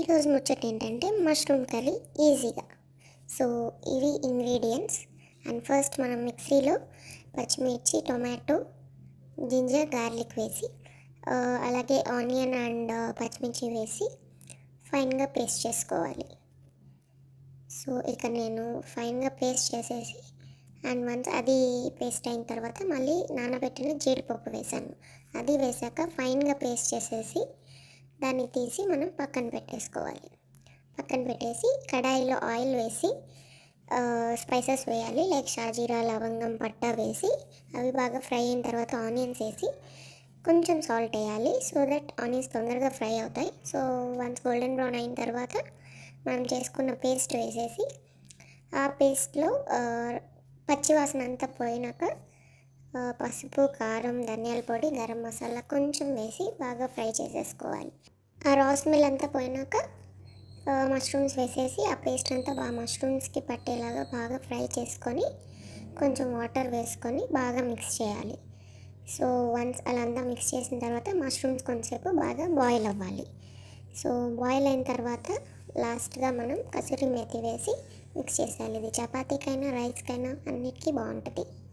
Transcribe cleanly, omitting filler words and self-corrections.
ఈరోజు ముచ్చట ఏంటంటే మష్రూమ్ కర్రీ ఈజీగా. సో ఇవి ఇంగ్రీడియంట్స్. అండ్ ఫస్ట్ మనం మిక్సీలో పచ్చిమిర్చి, టొమాటో, జింజర్, గార్లిక్ వేసి అలాగే ఆనియన్ అండ్ పచ్చిమిర్చి వేసి ఫైన్గా పేస్ట్ చేసుకోవాలి. సో ఇక నేను ఫైన్గా పేస్ట్ చేసేసి అండ్ వన్స్ అది పేస్ట్ అయిన తర్వాత మళ్ళీ నానబెట్టిన జీడిపప్పు వేసాను. అది వేసాక ఫైన్గా పేస్ట్ చేసేసి దాన్ని తీసి మనం పక్కన పెట్టేసుకోవాలి. పక్కన పెట్టేసి కడాయిలో ఆయిల్ వేసి స్పైసెస్ వేయాలి. లైక్ షాజీరా, లవంగం, పట్టా వేసి అవి బాగా ఫ్రై అయిన తర్వాత ఆనియన్స్ వేసి కొంచెం సాల్ట్ వేయాలి. సో దట్ ఆనియన్స్ తొందరగా ఫ్రై అవుతాయి. సో వన్స్ గోల్డెన్ బ్రౌన్ అయిన తర్వాత మనం చేసుకున్న పేస్ట్ వేసేసి ఆ పేస్ట్లో పచ్చివాసన అంతా పోయినాక పసుపు, కారం, ధనియాల పొడి, గరం మసాలా కొంచెం వేసి బాగా ఫ్రై చేసేసుకోవాలి. ఆ రా స్మెల్ అంతా పోయినాక మష్రూమ్స్ వేసేసి ఆ పేస్ట్ అంతా బాగా మష్రూమ్స్కి పట్టేలాగా బాగా ఫ్రై చేసుకొని కొంచెం వాటర్ వేసుకొని బాగా మిక్స్ చేయాలి. సో వన్స్ అలా అంతా మిక్స్ చేసిన తర్వాత మష్రూమ్స్ కొంచెంసేపు బాగా బాయిల్ అవ్వాలి. సో బాయిల్ అయిన తర్వాత లాస్ట్గా మనం కసూరి మేతి వేసి మిక్స్ చేసేయాలి. ఇది చపాతీకైనా రైస్కైనా అన్నిటికీ బాగుంటుంది.